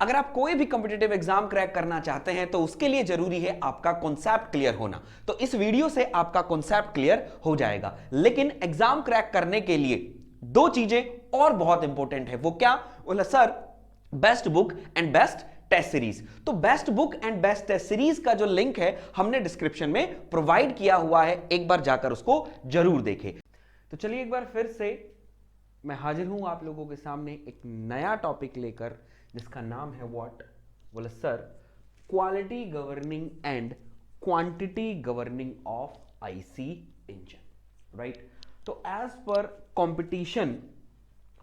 अगर आप कोई भी कॉम्पिटिटिव एग्जाम क्रैक करना चाहते हैं तो उसके लिए जरूरी है आपका कॉन्सेप्ट क्लियर होना। तो इस वीडियो से आपका कॉन्सेप्ट क्लियर हो जाएगा। लेकिन एग्जाम क्रैक करने के लिए दो चीजें और बहुत इंपॉर्टेंट है। वो क्या? बोला sir best book and best test series. तो best book and best test series का जो लिंक है हमने डिस्क्रिप्शन में प्रोवाइड किया हुआ है, एक बार जाकर उसको जरूर देखें। तो चलिए एक बार फिर से मैं हाजिर हूं आप लोगों के सामने एक नया टॉपिक लेकर, जिसका नाम है व्हाट? बोले sir quality governing and quantity governing of IC engine, right? तो as per competition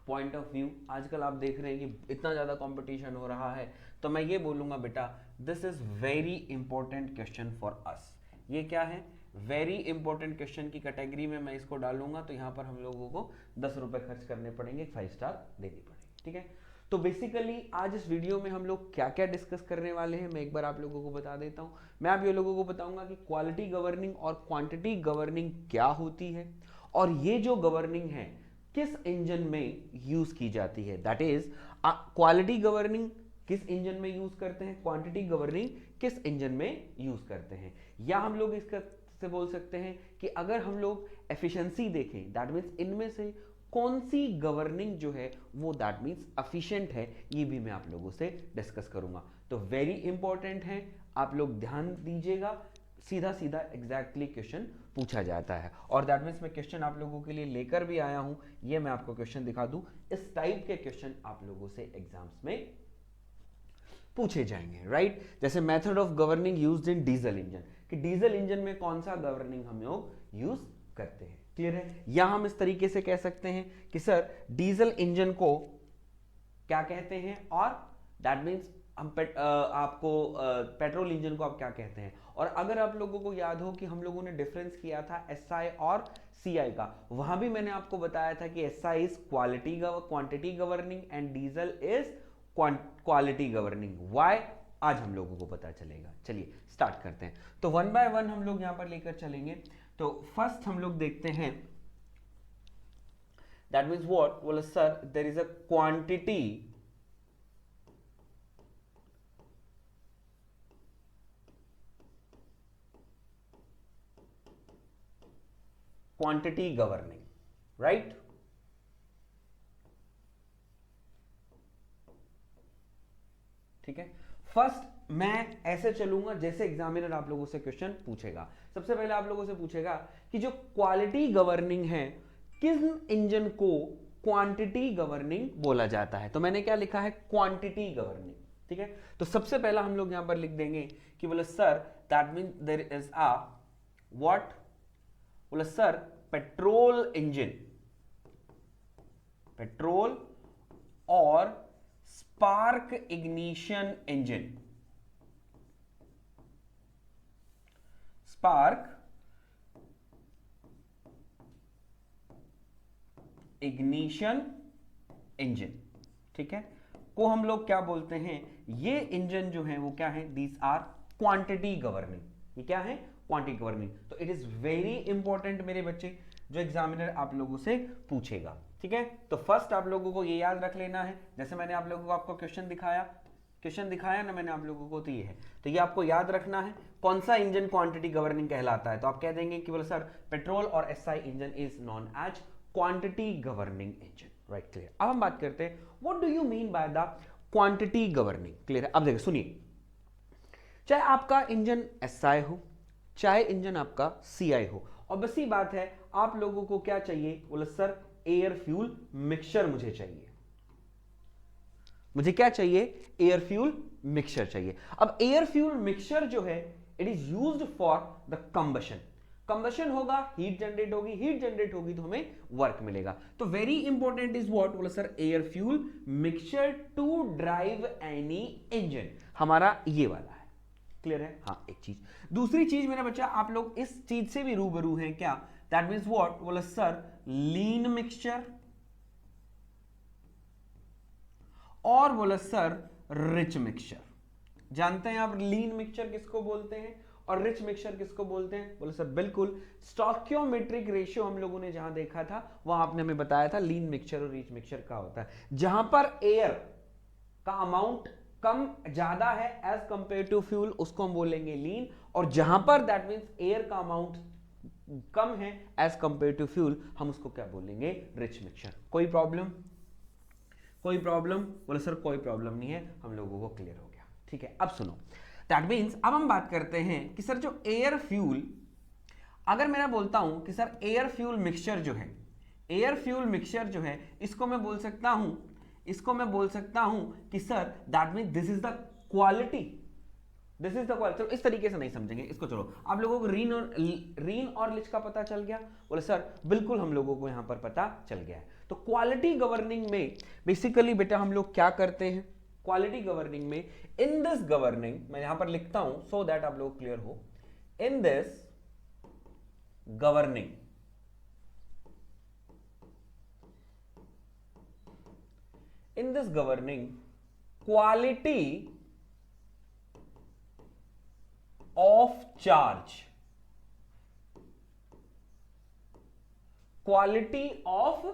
point of view, आजकल आप देख रहे हैं कि इतना ज्यादा कंपटीशन हो रहा है, तो मैं ये बोलूंगा बेटा this is very important question for us. ये क्या है? वेरी इंपॉर्टेंट क्वेश्चन की कैटेगरी में मैं इसको डालूंगा। तो यहां पर हम लोगों को 10 रुपए खर्च करने पड़ेंगे, 5 स्टार देनी पड़ेगी, ठीक है? तो बेसिकली आज इस वीडियो में हम लोग क्या क्या डिस्कस करने वाले हैं मैं एक बार आप लोगों को बता देता हूं। मैं आप ये लोगों को बताऊंगा कि क्वालिटी गवर्निंग और क्वांटिटी गवर्निंग क्या होती है, और ये जो गवर्निंग है किस इंजन में यूज की जाती है। दैट इज क्वालिटी गवर्निंग किस इंजन में यूज करते हैं, क्वांटिटी गवर्निंग किस इंजन में यूज करते हैं। या हम लोग इसका से बोल सकते हैं कि अगर हम लोग एफिशिएंसी देखें, दैट मीन्स इनमें से कौन सी गवर्निंग जो है वो दैट मीन्स एफिशिएंट है, ये भी मैं आप लोगों से डिस्कस करूंगा। तो वेरी इंपॉर्टेंट है, आप लोग ध्यान दीजिएगा। सीधा सीधा एग्जैक्टली क्वेश्चन पूछा जाता है, और दैट मीन्स मैं क्वेश्चन आप लोगों के लिए लेकर भी आया हूं। ये मैं आपको क्वेश्चन दिखा दूं, इस टाइप के क्वेश्चन आप लोगों से एग्जाम्स में पूछे जाएंगे, राइट? जैसे method of governing used in diesel engine, कि डीजल इंजन में कौन सा गवर्निंग हम लोग यूज करते हैं। क्लियर है? या हम इस तरीके से कह सकते हैं कि सर डीजल इंजन को क्या कहते हैं, और दैट मीन्स हम आपको पेट्रोल इंजन को आप क्या कहते हैं। और अगर आप लोगों को याद हो कि हम लोगों ने डिफरेंस किया था एसआई और सीआई का, वहां भी मैंने आपको बताया था कि SI is quantity governing and diesel is quality governing. Why? आज हम लोगों को पता चलेगा। चलिए स्टार्ट करते हैं। तो वन बाय वन हम लोग यहां पर लेकर चलेंगे। तो फर्स्ट हम लोग देखते हैं, दैट मीन्स व्हाट? बोले sir there is a quantity governing, right? ठीक है, फर्स्ट मैं ऐसे चलूंगा जैसे एग्जामिनर आप लोगों से क्वेश्चन पूछेगा। सबसे पहले आप लोगों से पूछेगा कि जो क्वालिटी गवर्निंग है, किस इंजन को क्वांटिटी गवर्निंग बोला जाता है। तो मैंने क्या लिखा है? क्वांटिटी गवर्निंग, ठीक है? तो सबसे पहला हम लोग यहां पर लिख देंगे कि बोले sir that mean there is a what? बोले सर पेट्रोल इंजन, पेट्रोल और spark ignition engine, spark ignition engine, ठीक है, को हम लोग क्या बोलते हैं? ये इंजन जो है वो क्या है? These are quantity governing. ये क्या है? Quantity governing. तो इट इज वेरी इंपॉर्टेंट मेरे बच्चे, जो एग्जामिनर आप लोगों से पूछेगा, ठीक है? तो फर्स्ट आप लोगों को ये याद रख लेना है, जैसे मैंने आप लोगों को आपको क्वेश्चन दिखाया ना मैंने आप लोगों को, तो ये है। तो ये आपको याद रखना है कौन सा इंजन क्वांटिटी गवर्निंग कहलाता है। तो आप कह देंगे कि बोले सर पेट्रोल और SI engine is known as quantity governing engine, right? Clear? अब हम बात करते हैं what do you mean by the quantity governing. Clear है? अब देखिए सुनिए, चाहे आपका इंजन एसआई हो, चाहे इंजन आपका सीआई हो, और बस ही बात है आप लोगों को क्या चाहिए? बोले सर एयर फ्यूल मिक्सचर मुझे चाहिए। मुझे क्या चाहिए? एयर फ्यूल मिक्सचर चाहिए। अब एयर फ्यूल मिक्सचर जो है it is used for the combustion. Combustion होगा, हीट जनरेट होगी, हीट जनरेट होगी तो हमें वर्क मिलेगा। तो वेरी इंपॉर्टेंट इज व्हाट? बोले sir air fuel mixture to drive any engine, हमारा ये वाला है। क्लियर है? हाँ, एक चीज। दूसरी चीज मेरा बच्चा, आप लोग इस चीज से भी रूबरू हैं क्या? That means what? बोले सर लीन मिक्सचर, और बोले सर रिच मिक्सचर। जानते हैं आप लीन मिक्सचर किसको बोलते हैं और रिच मिक्सचर किसको बोलते हैं? बोले सर बिल्कुल, स्टोइकियोमेट्रिक रेशियो हम लोगों ने जहां देखा था वहां आपने हमें बताया था लीन मिक्सचर और रिच मिक्सचर का होता है, जहां पर एयर का अमाउंट कम ज्यादा है एज कंपेयर टू फ्यूल, उसको हम बोलेंगे लीन, और जहां पर दैट मींस एयर का अमाउंट कम है एज कंपेयर टू फ्यूल, हम उसको क्या बोलेंगे, रिच मिक्सचर। कोई प्रॉब्लम? कोई प्रॉब्लम? बोले सर कोई प्रॉब्लम नहीं है, हम लोगों को क्लियर हो गया। ठीक है, अब सुनो, दैट मींस अब हम बात करते हैं कि सर जो एयर फ्यूल, अगर मैं बोलता हूं कि सर एयर फ्यूल मिक्सचर जो है, एयर फ्यूल मिक्सचर जो है, इसको मैं बोल सकता हूं कि sir that means this is the quality, this is the quality. चलो इस तरीके से नहीं समझेंगे इसको, चलो आप लोगों को रीन और लिच का पता चल गया? बोले सर बिल्कुल हम लोगों को यहां पर पता चल गया है। तो क्वालिटी गवर्निंग में बेसिकली बेटा हम लोग क्या करते हैं, क्वालिटी गवर्निंग में, इन दिस गवर्निंग, मैं यहां पर लिखता हूं सो दैट आप लोग क्लियर हो, in this governing, in this governing, quality of charge, quality of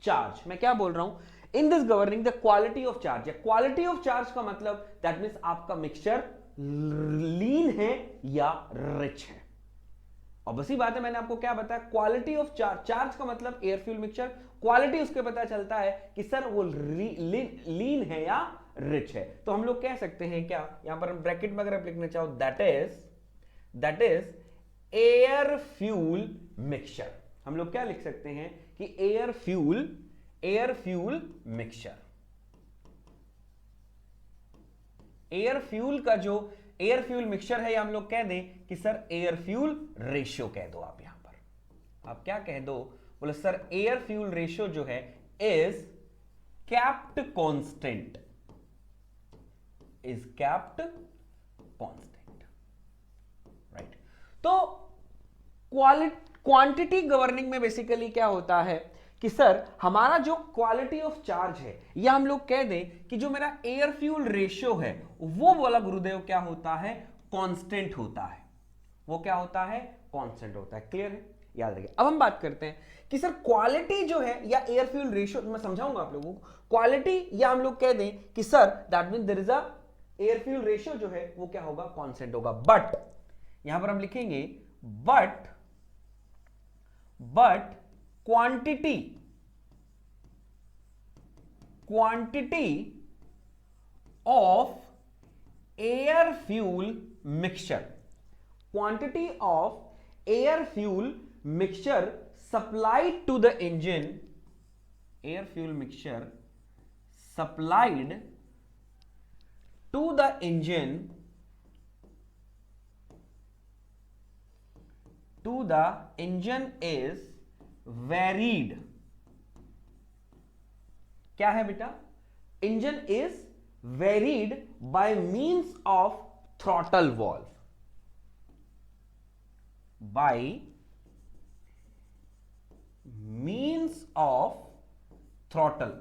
charge, मैं क्या बोल रहा हूं, in this governing the quality of charge, या quality of charge का मतलब that means आपका मिक्सचर लीन है या रिच है। और बसी बात है, मैंने आपको क्या बताया, क्वालिटी ऑफ चार्ज, चार्ज का मतलब एयर फ्यूल मिक्सचर, क्वालिटी उसके पता चलता है कि सर वो लीन है या रिच है। तो हम लोग कह सकते हैं क्या, यहां पर हम ब्रैकेट में अगर आप लिखना चाहो, that is air fuel mixture. हम लोग क्या लिख सकते हैं कि air fuel mixture, air fuel का जो एयर फ्यूल मिक्सचर है, या हम लोग कह दें कि सर एयर फ्यूल रेशियो कह दो। आप यहां पर आप क्या कह दो, बोले सर एयर फ्यूल रेशियो जो है is capped constant, is capped constant, right. तो क्वांटिटी गवर्निंग में बेसिकली क्या होता है कि सर हमारा जो क्वालिटी ऑफ चार्ज है, या हम लोग कह दें कि जो मेरा एयर फ्यूल रेशियो है, वो बोला गुरुदेव क्या होता है, कांस्टेंट होता है। वो क्या होता है, कांस्टेंट होता है। क्लियर है, याद रखिए। अब हम बात करते हैं कि सर क्वालिटी जो है या एयर फ्यूल रेशियो, मैं समझाऊंगा आप लोगों को, क्वालिटी या हम लोग कह दें कि sir that mean there is a air fuel ratio जो है वो क्या होगा, कांस्टेंट होगा। बट यहां पर हम लिखेंगे but quantity of air fuel mixture, quantity of air fuel mixture supplied to the engine, air fuel mixture supplied to the engine is varied। क्या है बेटा, engine is varied by means of throttle valve, by means of throttle,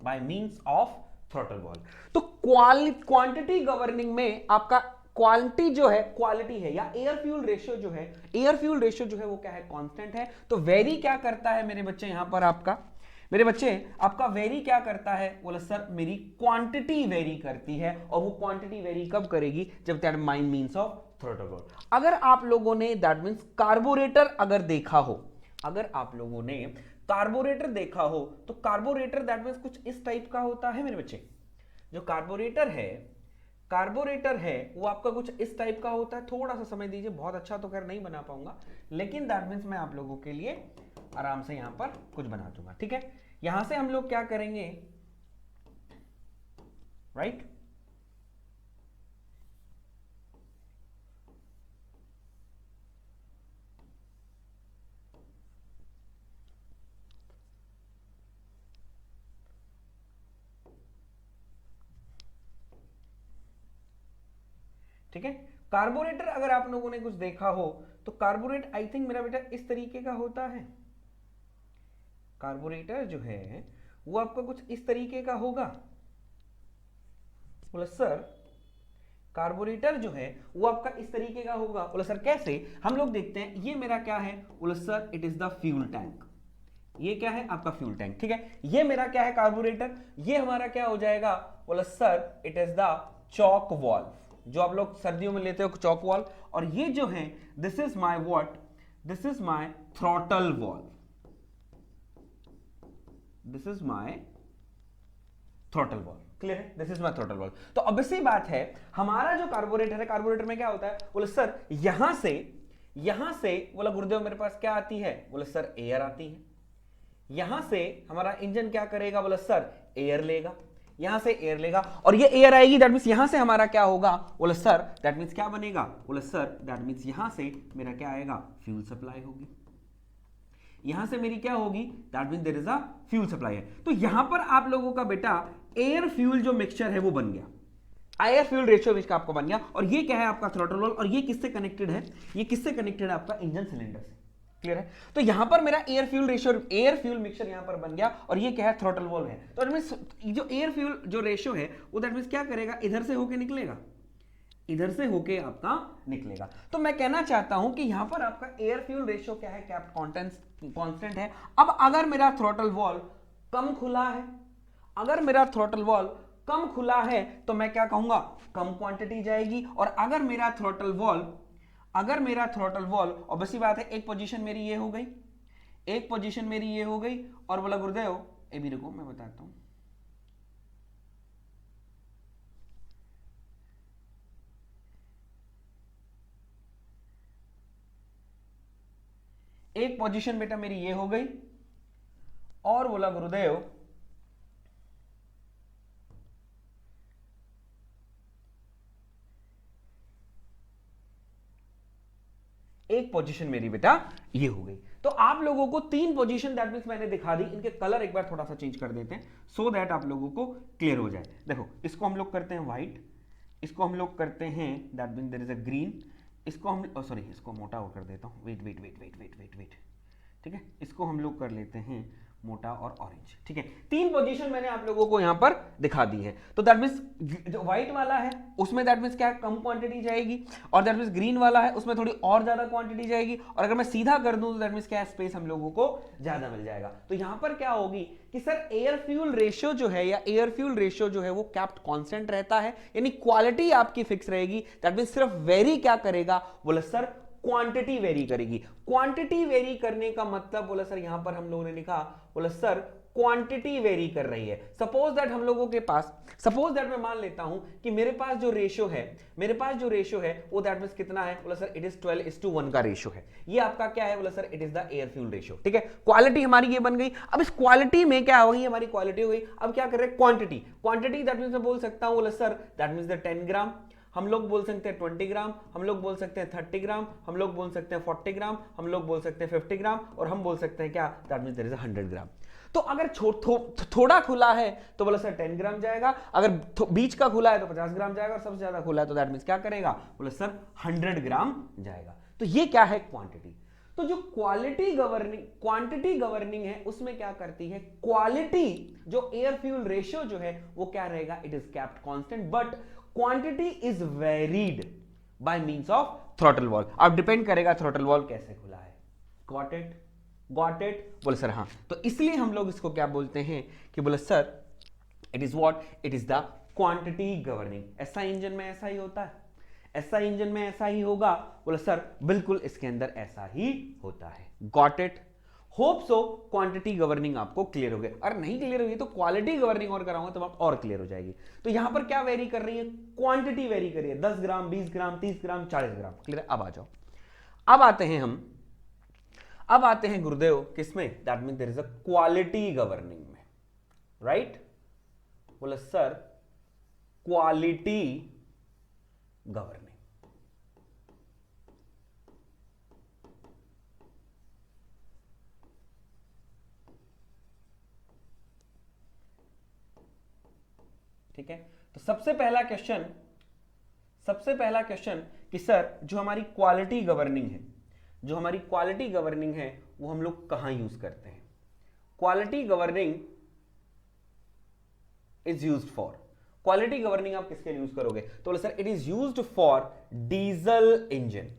by means of throttle valve. तो quantity governing में आपका quality जो है, quality है, या एयर फ्यूल रेशियो जो है, एयर फ्यूल रेशियो जो है वो क्या है, कांस्टेंट है। तो वेरी क्या करता है मेरे बच्चे, यहां पर आपका, मेरे बच्चे आपका वेरी क्या करता है, बोला सर मेरी क्वांटिटी वेरी करती है। और वो क्वांटिटी वेरी कब करेगी, जब that mine means of throttle valve. अगर आप लोगों ने दैट मींस कार्बोरेटर अगर देखा हो, अगर आप लोगों ने कार्बोरेटर देखा हो, तो कार्बोरेटर दैट मींस कुछ इस टाइप का होता है मेरे बच्चे। जो कार्बोरेटर है वो आपका कुछ इस टाइप का होता है। थोड़ा सा समय दीजिए, बहुत अच्छा तो खैर नहीं बना पाऊंगा, लेकिन दैट मींस मैं आप लोगों के लिए आराम से यहां पर कुछ बना दूंगा। ठीक है, यहां से हम लोग क्या करेंगे, राइट, ठीक है। कार्बोरेटर अगर आप लोगों ने कुछ देखा हो तो कार्बोरेट आई थिंक मेरा बेटा इस तरीके का होता है। कार्बोरेटर जो है वो आपका कुछ इस तरीके का होगा। बोला सर कार्बोरेटर जो है वो आपका इस तरीके का होगा। बोला सर कैसे, हम लोग देखते हैं। ये मेरा क्या है, बोला sir it is the fuel tank, ये क्या है आपका फ्यूल टैंक, ठीक है। ये मेरा क्या है कार्बोरेटर, ये हमारा क्या हो जाएगा, बोला sir it is the chalk valve, जो आप लोग सर्दियों में लेते हो चॉक वाल्व। और ये जो है this is my what, this is my throttle valve, this is my throttle valve, clear है, this is my throttle valve. तो ऑब्वियसली बात है हमारा जो कार्बोरेटर है, कार्बोरेटर में क्या होता है, बोले सर यहां से बोला गुरुदेव मेरे पास क्या आती है, बोले सर एयर आती है। यहां से हमारा इंजन क्या करेगा, बोले सर एयर लेगा, यहां से एयर लेगा, और ये एयर आएगी, दैट मींस यहां से हमारा क्या होगा, बोले सर दैट मींस क्या बनेगा, बोले सर दैट मींस यहां से मेरा क्या आएगा, फ्यूल सप्लाई होगी। यहां से मेरी क्या होगी, that means there is a fuel supply है। तो यहां पर आप लोगों का बेटा एयर फ्यूल जो मिक्सचर है वो बन गया, एयर फ्यूल रेशियो इसका आपका बन गया। और ये क्या है आपका थ्रॉटल वाल्व, और ये किससे कनेक्टेड है, ये किससे कनेक्टेड है आपका इंजन सिलेंडर से, क्लियर है। तो यहां पर मेरा air fuel ratio, air fuel mixture यहां पर बन गया, और ये क्या है थ्रॉटल वाल्व है। तो दैट मींस जो एयर फ्यूल जो रेशियो है वो दैट मींस क्या करेगा, इधर से होके निकलेगा, इधर से होके आपका निकलेगा। तो मैं कहना चाहता हूं कि यहां पर आपका एयर फ्यूल रेशियो क्या है, कैप्ट कांस्टेंट है। अब अगर मेरा थ्रॉटल वाल्व कम खुला है, अगर मेरा थ्रॉटल वाल्व कम खुला है तो मैं क्या कहूंगा, कम क्वांटिटी जाएगी। और अगर मेरा थ्रॉटल वाल्व ऑब्वियसली बात है, एक पोजीशन मेरी ये हो गई, एक पोजीशन मेरी ये हो गई, और बोला गुरुदेव ए भी रुको मैं बताता हूं, एक पोजीशन बेटा मेरी ये हो गई, और बोला गुरुदेव एक पोजीशन मेरी बेटा ये हो गई। तो आप लोगों को तीन पोजीशन दैट मींस मैंने दिखा दी, इनके कलर एक बार थोड़ा सा चेंज कर देते हैं सो दैट आप लोगों को क्लियर हो जाए। देखो इसको हम लोग करते हैं व्हाइट, इसको हम लोग करते हैं that means there is a green, इसको हम सॉरी इसको मोटा कर देता हूं, wait wait wait wait wait wait wait, ठीक है, इसको हम लोग कर लेते हैं मोटा और ऑरेंज, ठीक है। तीन पोजीशन मैंने आप लोगों को यहां पर दिखा दी है। तो दैट मींस जो व्हाइट वाला है उसमें दैट मींस क्या कम क्वांटिटी जाएगी, और दैट मींस ग्रीन वाला है उसमें थोड़ी और ज्यादा क्वांटिटी जाएगी, और अगर मैं सीधा कर दूं तो दैट मींस क्या स्पेस हम लोगों को ज्यादा मिल जाएगा। तो यहां पर क्या होगी कि सर एयर फ्यूल रेशियो जो है, या एयर फ्यूल रेशियो जो है वो कैप्ट कांस्टेंट रहता है, यानी क्वालिटी आपकी फिक्स रहेगी। दैट मींस सिर्फ वेरी क्या करेगा, बोला सर क्वांटिटी वेरी करेगी। क्वांटिटी वेरी करने का मतलब बोला सर यहां पर हम लोगों ने लिखा, बोला सर क्वांटिटी वेरी कर रही है। सपोज दैट हम लोगों के पास, सपोज दैट मैं मान लेता हूं कि मेरे पास जो रेशियो है, वो दैट मींस कितना है, बोला सर इट इज 12:1 का रेशियो है। ये आपका क्या है, बोला sir it is the air fuel ratio, ठीक है। क्वालिटी हमारी ये बन गई। अब इस क्वालिटी में क्या होगी, हमारी क्वालिटी हो गई। अब क्या कर रहे हैं, क्वांटिटी दैट मींस मैं बोल सकता हूं, बोला सर दैट मींस द 10 ग्राम, हम लोग बोल सकते हैं 20 ग्राम, हम लोग बोल सकते हैं 30 ग्राम, हम लोग बोल सकते हैं 40 ग्राम, हम लोग बोल सकते हैं 50 ग्राम, और हम बोल सकते हैं क्या, दैट मींस देयर इज 100 ग्राम। तो अगर थोड़ा खुला है तो बोला सर 10 ग्राम जाएगा, अगर बीच का खुला है तो 50 ग्राम जाएगा, और सबसे ज्यादा खुला है तो दैट मींस क्या करेगा, बोला सर 100 ग्राम जाएगा। तो ये क्या है, क्वांटिटी। तो जो क्वांटिटी गवर्निंग है उसमें क्या करती है, क्वालिटी जो एयर फ्यूल रेशियो जो है वो क्या रहेगा, it is kept constant, but quantity is varied by means of throttle valve. अब डिपेंड करेगा थ्रॉटल वाल्व कैसे खुला है। गॉट इट बोले सर हाँ। तो इसलिए हम लोग इसको क्या बोलते हैं कि बोले sir it is what, it is the quantity governing. ऐसा इंजन में ऐसा ही होता है, ऐसा इंजन में ऐसा ही होगा, बोले सर बिल्कुल इसके अंदर ऐसा ही होता है। Got it, hope so quantity governing आपको क्लियर हो गया। और नहीं क्लियर हुई तो क्वालिटी गवर्निंग और कराऊंगा तो आप और क्लियर हो जाएगी। तो यहां पर क्या वेरी कर रही है, क्वांटिटी वेरी कर रही है, 10 ग्राम 20 ग्राम 30 ग्राम 40 ग्राम, क्लियर। अब आ जाओ, अब आते हैं गुरुदेव किसमें, that mean there is a quality governing में, राइट। बोला सर क्वालिटी गवर्निंग, ठीक है। तो सबसे पहला क्वेश्चन कि सर जो हमारी क्वालिटी गवर्निंग है वो हम लोग कहां यूज करते हैं। Quality governing is used for, quality governing आप किसके लिए यूज करोगे, तो बोले sir it is used for diesel engine.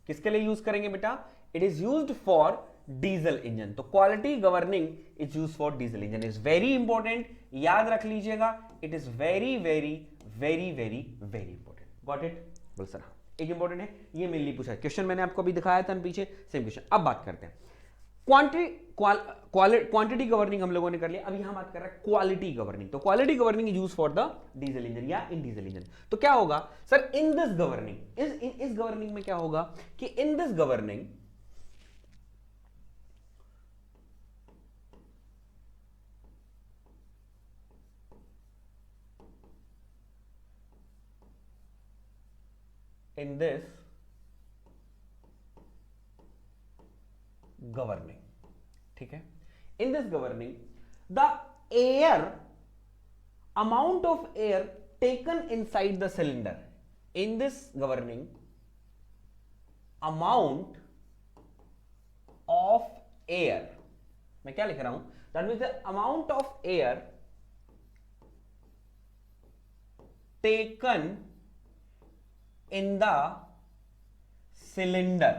किसके लिए यूज करेंगे बेटा? It is used for diesel engine. तो quality governing is use for diesel engine, is very important, याद रख लीजिएगा। It is very very very very very important. Got it? बोल sir हाँ, एक इंपॉर्टेंट है, ये मेनली पूछा है क्वेश्चन, मैंने आपको अभी दिखाया था पीछे, सेम क्वेश्चन। अब बात करते हैं क्वांटिटी गवर्निंग हम लोगों ने कर लिया, अभी हम बात कर रहे हैं क्वालिटी गवर्निंग। तो quality governing is use for the diesel engine या इन डीजल इंजन। तो क्या होगा सर इन दिस गवर्निंग, इस गवर्निंग में क्या होगा कि in this governing in this governing, ठीक है, in this governing the air amount of air taken inside the cylinder, in this governing amount of air, मैं क्या लिख रहा हूं, that means the amount of air taken in the cylinder,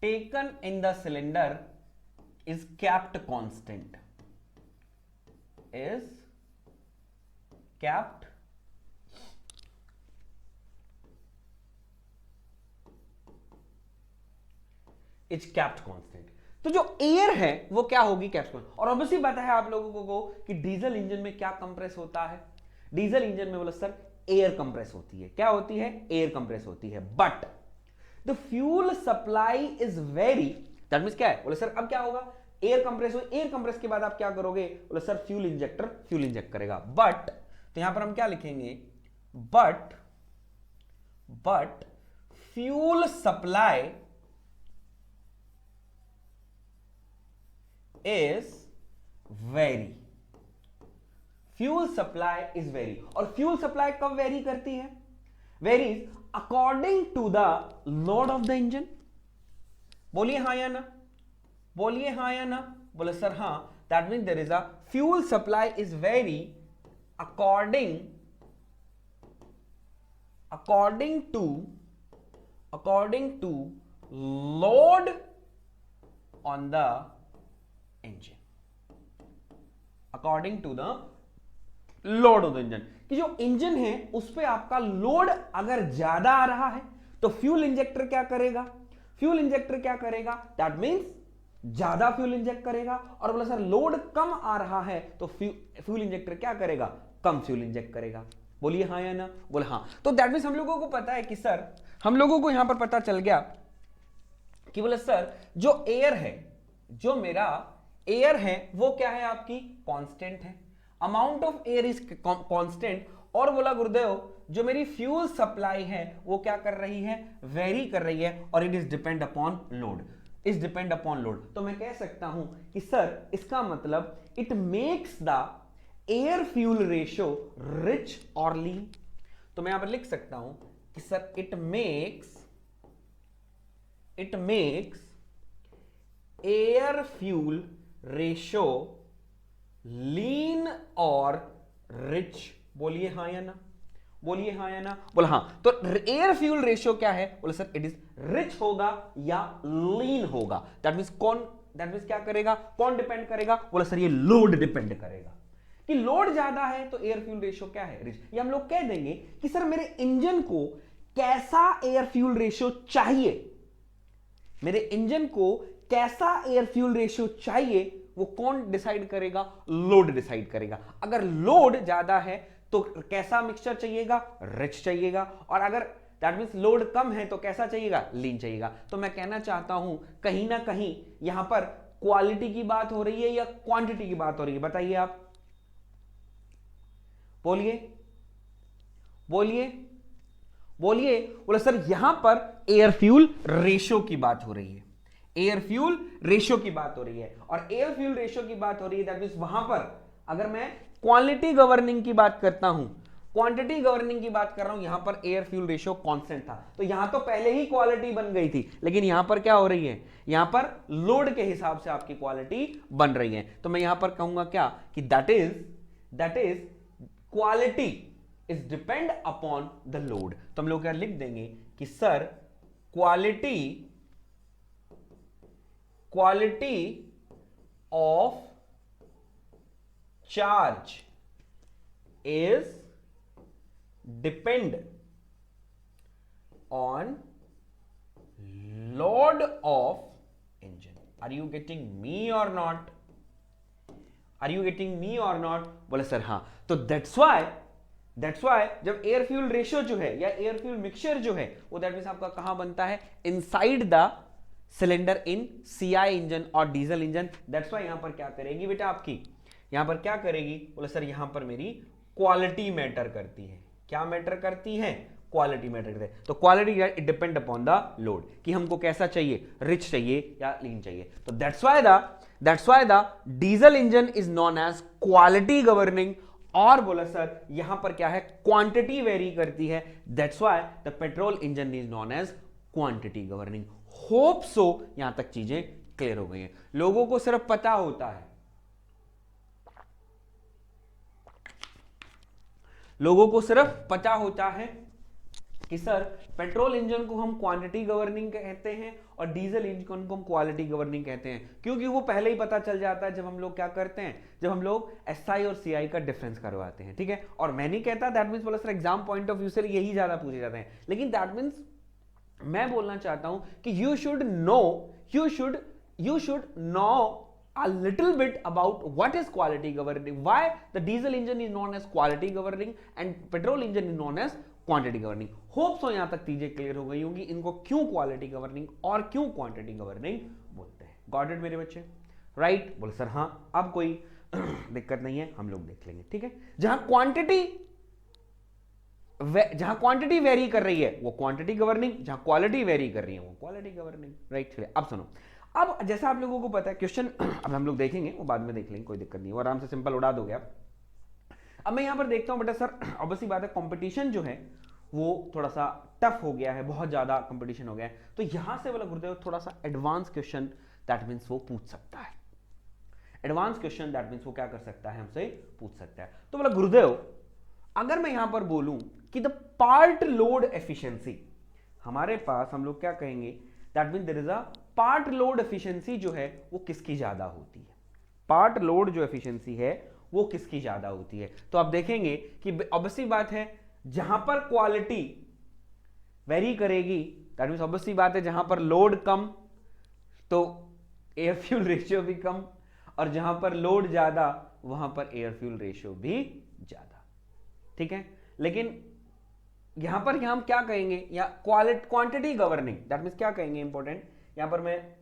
taken in the cylinder is kept constant, is kept constant। तो जो air है वो क्या होगी? Kept constant. और ऑब्वियसली पता है आप लोगों को कि डीजल इंजन में क्या कंप्रेस होता है? डीजल इंजन में बोला सर एयर कंप्रेस होती है। क्या होती है? एयर कंप्रेस होती है। But the fuel supply is vary, that means क्या है? बोले सर अब क्या होगा? एयर कंप्रेस हो, एयर कंप्रेस के बाद आप क्या करोगे? बोले सर फ्यूल इंजेक्ट करेगा। बट तो यहां पर हम क्या लिखेंगे? But fuel supply is vary, fuel supply is vary. और फ्यूल सप्लाई कब वेरी करती है? Varies according to the load of the engine. बोलिए हाँ या ना, बोलिए हाँ या ना। बोले सर हाँ, that mean there is a fuel supply is vary according to load on the engine, according to the load of the engine. कि जो इंजन है उस पे आपका लोड अगर ज्यादा आ रहा है तो फ्यूल इंजेक्टर क्या करेगा? फ्यूल इंजेक्टर क्या करेगा? दैट मींस ज्यादा फ्यूल इंजेक्ट करेगा। और बोला सर लोड कम आ रहा है तो फ्यूल इंजेक्टर क्या करेगा? कम फ्यूल इंजेक्ट करेगा। बोलिए हाँ या ना? बोले हाँ। तो दैट मींस हम लोगों को पता है कि सर, हम लोगों को यहां पर पता चल गया कि बोले सर जो एयर है, जो मेरा एयर है वो क्या है? आपकी कांस्टेंट है, amount of air is constant. और बोला गुरुदेव जो मेरी फ्यूल सप्लाई है वो क्या कर रही है? वेरी कर रही है। और it is depend upon load, is depend upon load. तो मैं कह सकता हूं कि सर इसका मतलब it makes the air fuel ratio rich और लीन। तो मैं यहां पर लिख सकता हूं कि sir it makes air fuel ratio lean और रिच। बोलिए हाँ या ना, बोलिए हाँ या ना। बोला हाँ। तो एयर फ्यूल रेशियो क्या है? बोले सर इट इज रिच होगा या लीन होगा। दैट मींस क्या करेगा? कौन डिपेंड करेगा? बोला सर ये लोड डिपेंड करेगा। कि लोड ज्यादा है तो एयर फ्यूल रेशियो क्या है? रिच। ये हम लोग कह देंगे कि सर मेरे इंजन को कैसा एयर फ्यूल रेशियो चाहिए, मेरे इंजन को कैसा एयर फ्यूल रेशियो चाहिए, वो कौन डिसाइड करेगा? लोड डिसाइड करेगा। अगर लोड ज्यादा है तो कैसा मिक्सचर चाहिएगा? रिच चाहिएगा। और अगर दैट मींस लोड कम है तो कैसा चाहिएगा? लीन चाहिएगा। तो मैं कहना चाहता हूं कहीं ना कहीं यहां पर क्वालिटी की बात हो रही है या क्वांटिटी की बात हो रही है? बताइए आप, बोलिए बोलिए बोलिए। बोले सर यहां पर एयर फ्यूल रेशियो की बात हो रही है, एयर फ्यूल रेशियो की बात हो रही है। और एयर फ्यूल रेशियो की बात हो रही है दैट मींस वहां पर अगर मैं क्वालिटी गवर्निंग की बात करता हूं, क्वांटिटी गवर्निंग की बात कर रहा हूं, यहां पर एयर फ्यूल रेशियो कांस्टेंट था। तो यहां तो पहले ही क्वालिटी बन गई थी, लेकिन यहां पर क्या हो रही है? यहां पर लोड के हिसाब से आपकी क्वालिटी बन रही है। तो मैं यहां पर कहूंगा क्या कि that is quality is depend upon the load. तो हम लोग क्या लिख देंगे कि sir quality of charge is depend on load of engine. Are you getting me or not? Are you getting me or not? बोले सर हाँ। तो दैट्स वाई जब एयर फ्यूल रेशियो जो है या एयर फ्यूल मिक्सचर जो है वो दैट मींस आपका कहां बनता है? Inside the cylinder in CI engine और डीजल इंजन। दैट्स वाई यहां पर क्या करेगी बेटा आपकी, यहां पर क्या करेगी? बोले सर यहां पर मेरी क्वालिटी मैटर करती है। क्या मैटर करती है? क्वालिटी मैटर करती है। तो quality it depend upon the load कि हमको कैसा चाहिए, रिच चाहिए या लीन चाहिए। तो that's why the diesel engine is known as quality governing. और बोला सर यहां पर क्या है? क्वांटिटी वेरी करती है। That's why the petrol engine is known as quantity governing. Hope so यहां तक चीजें क्लियर हो गई हैं। लोगों को सिर्फ पता होता है, लोगों को सिर्फ पता होता है कि सर पेट्रोल इंजन को हम क्वांटिटी गवर्निंग कहते हैं और डीजल इंजन को हम क्वालिटी गवर्निंग कहते हैं, क्योंकि वो पहले ही पता चल जाता है जब हम लोग क्या करते हैं, जब हम लोग एसआई और सीआई का डिफरेंस करवाते हैं। ठीक है, और मैं नहीं कहता, दैट मींस बोला sir exam point of view से यही ज्यादा पूछे जाते हैं, लेकिन दैट मींस मैं बोलना चाहता हूं कि you should know a little bit about what is quality governing, why the diesel engine is known as quality governing and petrol engine is known as quantity governing। Hope so यहां तक चीजें clear हो गई होंगी, इनको क्यों quality governing और क्यों क्वांटिटी गवर्निंग बोलते हैं। गॉट इट मेरे बच्चे? राइट? बोले सर हाँ। अब कोई दिक्कत नहीं है, हम लोग देख लेंगे। ठीक है, जहां क्वांटिटी वेरी कर रही है वो क्वांटिटी गवर्निंग, जहां क्वालिटी वेरी कर रही है वो क्वालिटी गवर्निंग। राइट? चलिए अब सुनो। अब जैसा आप लोगों को पता है क्वेश्चन अब हम लोग देखेंगे, वो बाद में देख लेंगे, कोई दिक्कत नहीं है, आराम से सिंपल उड़ा दोगे आप। अब मैं यहां पर देखता हूं बेटा सर ऑब्वियसली बात है कंपटीशन जो है वो थोड़ा सा टफ हो गया है, बहुत ज्यादा कंपटीशन हो गया है, तो यहां से बोला गुरुदेव थोड़ा सा एडवांस क्वेश्चन दैट मींस वो पूछ सकता है। एडवांस क्वेश्चन दैट मींस वो क्या कर सकता है, हमसे पूछ सकता है। तो बोला गुरुदेव अगर मैं यहां पर बोलूं कि द पार्ट लोड एफिशिएंसी, हमारे पास हम लोग क्या कहेंगे, that mean there is a part load efficiency जो है वो किसकी ज्यादा होती है, पार्ट लोड जो एफिशिएंसी है वो किसकी ज्यादा होती है। तो आप देखेंगे कि ऑब्वियसली बात है जहां पर क्वालिटी वेरी करेगी दैट मींस ऑब्वियसली बात है जहां पर लोड कम तो एयर फ्यूल रेशियो भी कम, और जहां पर लोड ज्यादा वहां पर एयर फ्यूल रेशियो भी ज्यादा। ठीक है, लेकिन यहां पर हम क्या कहेंगे, या क्वांटिटी गवर्निंग दैट मींस क्या कहेंगे इंपॉर्टेंट, यहां पर मैं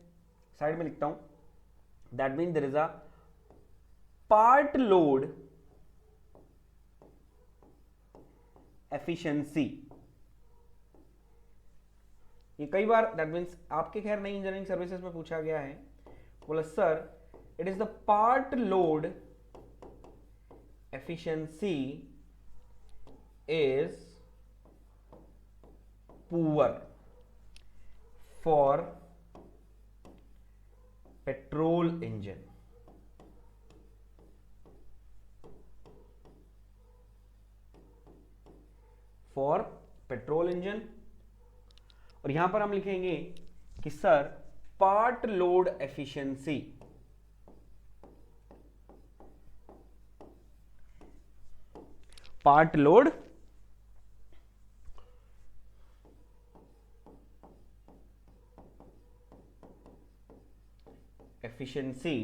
साइड में लिखता हूं, that mean there is a part load efficiency. ये कई बार दैट मींस आपके खैर नई इंजीनियरिंग सर्विसेज में पूछा गया है, बोला sir it is the part load efficiency is poor for petrol engine, for petrol engine, और यहां पर हम लिखेंगे कि sir part load efficiency part load efficiency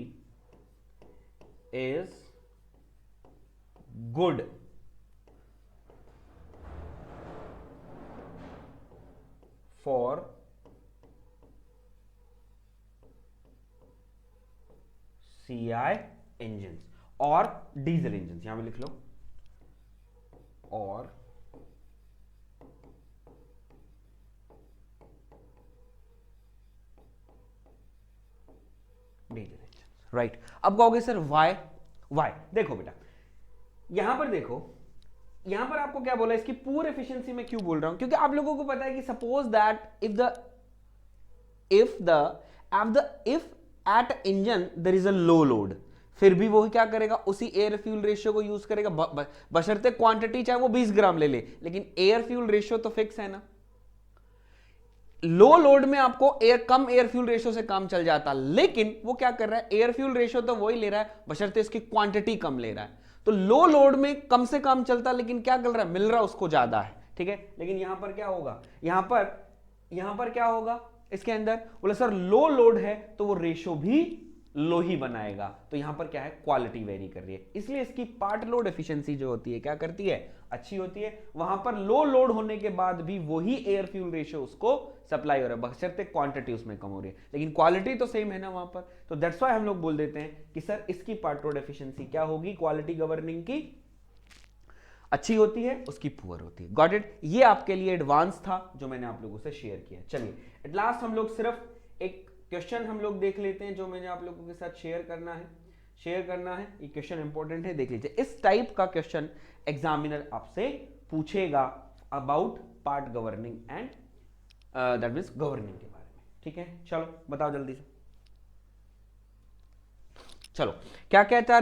is good for CI engines और डीजल इंजन, यहां पे लिख लो और डीजल इंजन। राइट, अब कहोगे सर वाई, देखो बेटा यहां पर देखो, यहां पर आपको क्या बोला, इसकी पूर एफिशिएंसी में क्यों बोल रहा हूं, क्योंकि आप लोगों को पता है कि suppose that if at engine there is a low load, फिर भी वो क्या करेगा, उसी एयर फ्यूल रेशियो को यूज करेगा, बशर्ते क्वांटिटी चाहे वो 20 ग्राम ले ले, लेकिन एयर फ्यूल रेशियो तो फिक्स है ना। लो लोड में आपको कम एयर फ्यूल रेशियो से काम चल जाता, लेकिन वो क्या कर रहा है, एयर फ्यूल रेशियो तो वही ले रहा है, बशर्ते इसकी क्वांटिटी कम ले रहा है। तो लो लोड में कम से कम चलता, लेकिन क्या कर रहा है, मिल रहा उसको ज्यादा है, ठीक है। लेकिन यहां पर क्या होगा, यहां पर क्या होगा इसके अंदर, बोले सर लो लोड है तो वो रेशियो भी लो ही बनाएगा। तो यहां पर क्या है, क्वालिटी वेरी कर रही है, इसलिए इसकी पार्ट लोड एफिशिएंसी जो होती है क्या करती है, अच्छी होती है। वहां पर लो लोड होने के बाद भी वही एयर फ्यूल रेशियो उसको सप्लाई हो रहा है, बशर्ते क्वांटिटी उसमें कम हो रही है, लेकिन क्वालिटी तो सेम है ना वहां पर। तो दैट्स व्हाई हम लोग बोल देते हैं कि सर इसकी पार्ट लोड एफिशिएंसी क्या होगी, क्वालिटी गवर्निंग की अच्छी होती है, उसकी पुअर होती है। Got it. ये आपके लिए एडवांस था जो मैंने आप लोगों से शेयर किया। चलिए एट लास्ट हम लोग सिर्फ एक क्वेश्चन हम लोग देख लेते हैं जो मैंने आप लोगों के साथ शेयर करना है। ये क्वेश्चन इंपॉर्टेंट है, देख लीजिए। इस टाइप का क्वेश्चन एग्जामिनर आपसे पूछेगा about part governing and that means governing के बारे में, ठीक है। चलो बताओ जल्दी से। चलो क्या कहता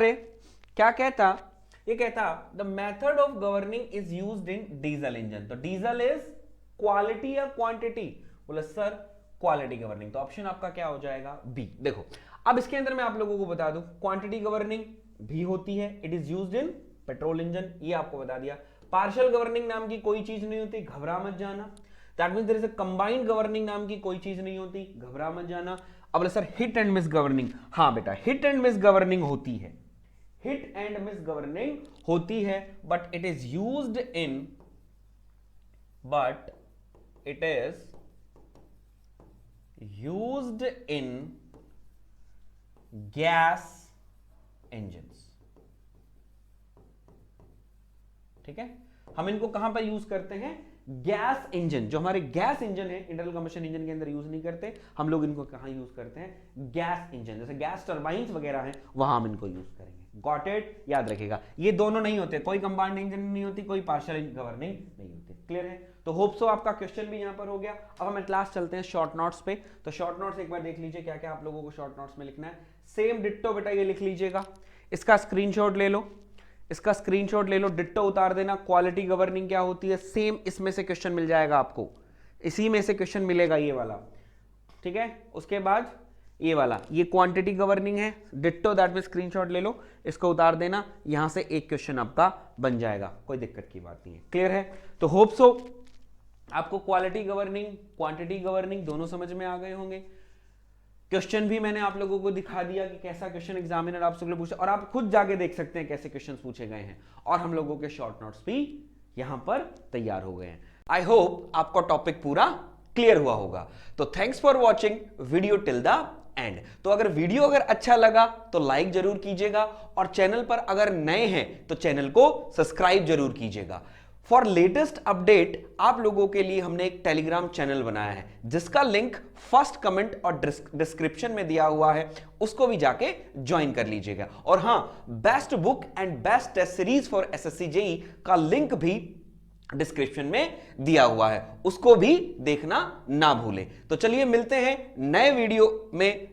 ये कहता the method of governing is used in diesel engine. तो डीजल इज क्वालिटी या क्वांटिटी, बोला सर क्वालिटी गवर्निंग। तो ऑप्शन आपका क्या हो जाएगा, बी। देखो अब इसके अंदर मैं आप लोगों को बता दूं, क्वांटिटी गवर्निंग भी होती है, it is used in petrol engine, ये आपको बता दिया। पार्शियल गवर्निंग नाम की कोई चीज नहीं होती, घबरा मत जाना। That means there is a combined governing नाम की कोई चीज नहीं होती, घबरा मत जाना। अब sir hit and miss governing, हाँ बेटा हिट एंड मिस गवर्निंग होती है, हिट एंड मिस गवर्निंग होती है, but it is used in gas engines, ठीक है। हम इनको कहां पर यूज करते हैं, गैस इंजन, जो हमारे गैस इंजन है इंटरनल कंबशन इंजन के अंदर यूज नहीं करते हम लोग, इनको कहां यूज करते हैं, गैस इंजन, जैसे गैस टरबाइंस वगैरह हैं वहां हम इनको यूज करेंगे। गॉट इट, याद रखिएगा ये दोनों नहीं होते, कोई कंबाइंड इंजन नहीं होती, कोई पार्शियल गवर्निंग नहीं होती। क्लियर है। तो होप सो आपका क्वेश्चन भी यहां पर हो गया। अब हम क्लास चलते हैं शॉर्ट नोट्स पे। तो शॉर्ट नोट्स एक बार देख लीजिए क्या क्या आप लोगों को शॉर्ट नोट्स में लिखना है। सेम डिट्टो बेटा ये लिख लीजिएगा, इसका स्क्रीनशॉट ले लो, डिट्टो उतार देना। क्वालिटी गवर्निंग क्या होती है, सेम इसमें से क्वेश्चन मिल जाएगा आपको, इसी में से क्वेश्चन मिलेगा ये वाला, ठीक है। उसके बाद ये वाला, ये क्वांटिटी गवर्निंग है, डिट्टो दैट में स्क्रीनशॉट ले लो, इसको उतार देना, यहां से एक क्वेश्चन आपका बन जाएगा, कोई दिक्कत की बात नहीं है। क्लियर है। तो होप सो आपको क्वालिटी गवर्निंग, क्वांटिटी गवर्निंग दोनों समझ में आ गए होंगे। क्वेश्चन भी मैंने आप लोगों को दिखा दिया कि कैसा क्वेश्चन एग्जामिनर आपसे पूछे, और आप खुद जाके देख सकते हैं कैसे क्वेश्चंस पूछे गए हैं, और हम लोगों के शॉर्ट नोट्स भी यहां पर तैयार हो गए हैं। आई होप आपको टॉपिक पूरा क्लियर हुआ होगा। तो thanks for watching video till the end. तो अगर वीडियो अगर अच्छा लगा तो लाइक जरूर कीजिएगा, और चैनल पर अगर नए हैं तो चैनल को सब्सक्राइब जरूर कीजिएगा। फॉर लेटेस्ट अपडेट आप लोगों के लिए हमने एक टेलीग्राम चैनल बनाया है, जिसका लिंक फर्स्ट कमेंट और डिस्क्रिप्शन में दिया हुआ है, उसको भी जाके ज्वाइन कर लीजिएगा। और हां, best book and best test series for SSC JEE का लिंक भी डिस्क्रिप्शन में दिया हुआ है, उसको भी देखना ना भूलें। तो चलिए मिलते हैं नए वीडियो में।